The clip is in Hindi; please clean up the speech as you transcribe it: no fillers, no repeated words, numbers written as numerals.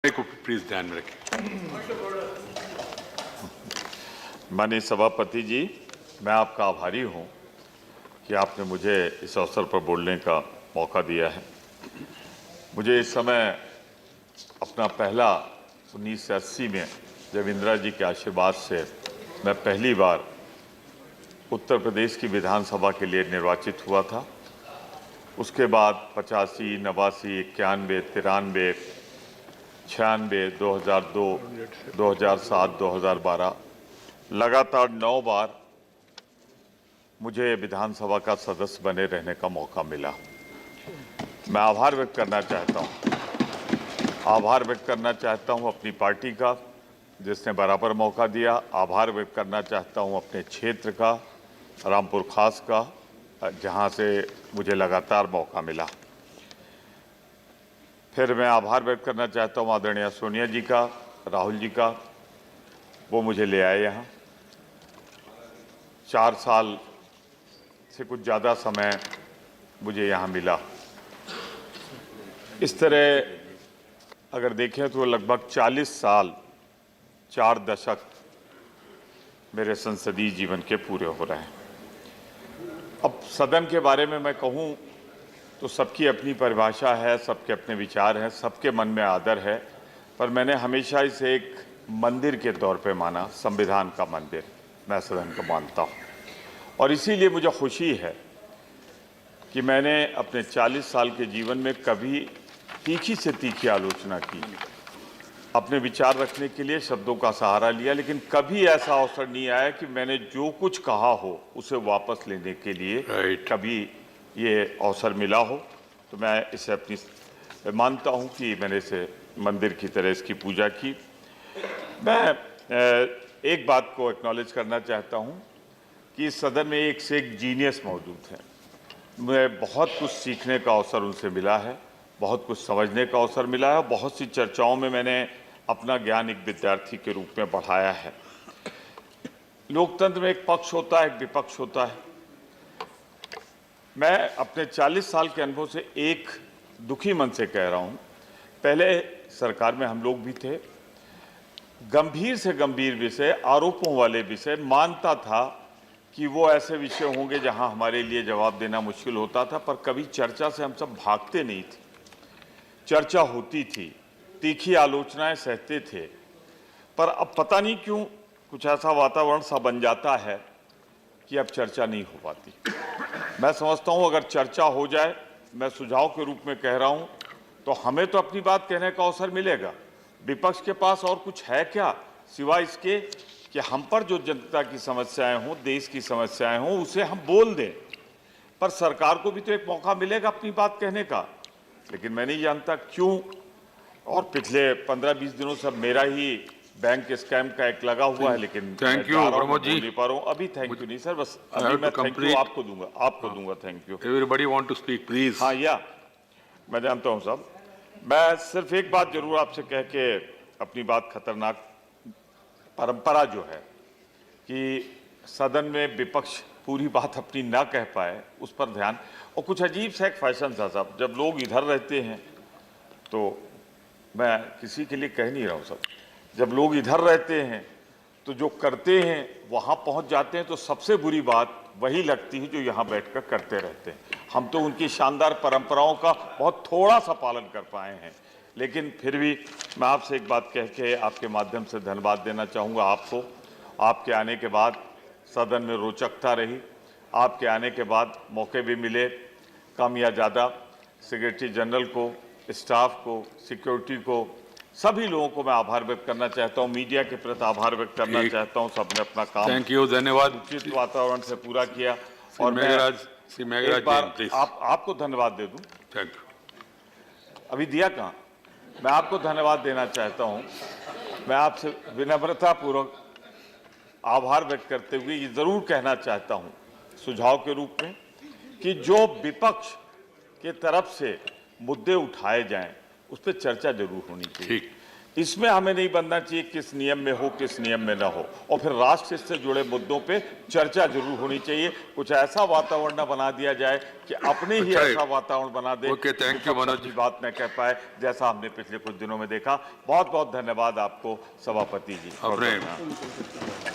को प्लीज ध्यान में रखें। माननीय सभापति जी, मैं आपका आभारी हूं कि आपने मुझे इस अवसर पर बोलने का मौका दिया है। मुझे इस समय अपना पहला 1980 में जब इंदिरा जी के आशीर्वाद से मैं पहली बार उत्तर प्रदेश की विधानसभा के लिए निर्वाचित हुआ था, उसके बाद 85, 89, 91, 93, 96, 2002, 2007, 2012 लगातार 9 बार मुझे विधानसभा का सदस्य बने रहने का मौका मिला। मैं आभार व्यक्त करना चाहता हूं अपनी पार्टी का जिसने बराबर मौका दिया। आभार व्यक्त करना चाहता हूं अपने क्षेत्र का, रामपुर खास का, जहां से मुझे लगातार मौका मिला। फिर मैं आभार व्यक्त करना चाहता हूं आदरणीय सोनिया जी का, राहुल जी का, वो मुझे ले आए यहाँ। 4 साल से कुछ ज़्यादा समय मुझे यहाँ मिला। इस तरह अगर देखें तो लगभग 40 साल, 4 दशक मेरे संसदीय जीवन के पूरे हो रहे हैं। अब सदन के बारे में मैं कहूँ तो सबकी अपनी परिभाषा है, सबके अपने विचार हैं, सबके मन में आदर है, पर मैंने हमेशा इसे एक मंदिर के तौर पे माना, संविधान का मंदिर मैं सदन को मानता हूँ। और इसीलिए मुझे खुशी है कि मैंने अपने 40 साल के जीवन में कभी तीखी से तीखी आलोचना की, अपने विचार रखने के लिए शब्दों का सहारा लिया, लेकिन कभी ऐसा अवसर नहीं आया कि मैंने जो कुछ कहा हो उसे वापस लेने के लिए कभी ये अवसर मिला हो। तो मैं इसे अपनी मानता हूँ कि मैंने इसे मंदिर की तरह इसकी पूजा की। मैं एक बात को एक्नॉलेज करना चाहता हूँ कि इस सदन में एक से एक जीनियस मौजूद है। मुझे बहुत कुछ सीखने का अवसर उनसे मिला है, बहुत कुछ समझने का अवसर मिला है। बहुत सी चर्चाओं में मैंने अपना ज्ञान एक विद्यार्थी के रूप में बढ़ाया है। लोकतंत्र में एक पक्ष होता है, एक विपक्ष होता है। मैं अपने 40 साल के अनुभव से एक दुखी मन से कह रहा हूँ, पहले सरकार में हम लोग भी थे, गंभीर से गंभीर विषय, आरोपों वाले विषय मानता था कि वो ऐसे विषय होंगे जहां हमारे लिए जवाब देना मुश्किल होता था, पर कभी चर्चा से हम सब भागते नहीं थे। चर्चा होती थी, तीखी आलोचनाएं सहते थे, पर अब पता नहीं क्यों कुछ ऐसा वातावरण सा बन जाता है कि अब चर्चा नहीं हो पाती। मैं समझता हूं अगर चर्चा हो जाए, मैं सुझाव के रूप में कह रहा हूं, तो हमें तो अपनी बात कहने का अवसर मिलेगा। विपक्ष के पास और कुछ है क्या सिवाय इसके कि हम पर जो जनता की समस्याएं हों, देश की समस्याएं हों, उसे हम बोल दें। पर सरकार को भी तो एक मौका मिलेगा अपनी बात कहने का। लेकिन मैं नहीं जानता क्यों, और पिछले 15-20 दिनों से मेरा ही बैंक स्कैम का एक लगा हुआ है, लेकिन थैंक यू प्रमोद जी। नहीं पा रहा हूं अभी। थैंक यू नहीं सर, बस अभी मैं थैंक यू आपको दूंगा। Thank you. Everybody want to speak please. हाँ, मैं जानता हूं साहब। मैं सिर्फ एक बात जरूर आपसे कह के अपनी बात खतरनाक परंपरा जो है कि सदन में विपक्ष पूरी बात अपनी ना कह पाए, उस पर ध्यान। और कुछ अजीब सा एक फैशन था साहब, जब लोग इधर रहते हैं तो मैं किसी के लिए कह नहीं रहा हूँ साहब, जब लोग इधर रहते हैं तो जो करते हैं वहाँ पहुँच जाते हैं तो सबसे बुरी बात वही लगती है जो यहाँ बैठकर करते रहते हैं। हम तो उनकी शानदार परंपराओं का बहुत थोड़ा सा पालन कर पाए हैं, लेकिन फिर भी मैं आपसे एक बात कह के आपके माध्यम से धन्यवाद देना चाहूँगा आपको। आपके आने के बाद सदन में रोचकता रही, आपके आने के बाद मौके भी मिले, कम या ज़्यादा, सेक्रेटरी जनरल को, स्टाफ को, सिक्योरिटी को, सभी लोगों को मैं आभार व्यक्त करना चाहता हूँ। मीडिया के प्रति आभार व्यक्त करना चाहता हूँ। सबने अपना काम थैंक यू, धन्यवाद, उचित वातावरण से पूरा किया। और मैं एक बार आपको धन्यवाद दे दूं। Thank you. अभी दिया कहाँ? मैं आपको धन्यवाद देना चाहता हूं। मैं आपसे विनम्रतापूर्वक आभार व्यक्त करते हुए ये जरूर कहना चाहता हूं सुझाव के रूप में कि जो विपक्ष के तरफ से मुद्दे उठाए जाएं उस पर चर्चा जरूर होनी चाहिए। इसमें हमें नहीं बनना चाहिए किस नियम में हो, किस नियम में ना हो। और फिर राष्ट्र हित से जुड़े मुद्दों पे चर्चा जरूर होनी चाहिए। कुछ ऐसा वातावरण न बना दिया जाए कि अपने ही अच्छा, ऐसा वातावरण बना दे okay, thank you Manoj ji. बात न कह पाए, जैसा हमने पिछले कुछ दिनों में देखा। बहुत बहुत धन्यवाद आपको सभापति जी। अपने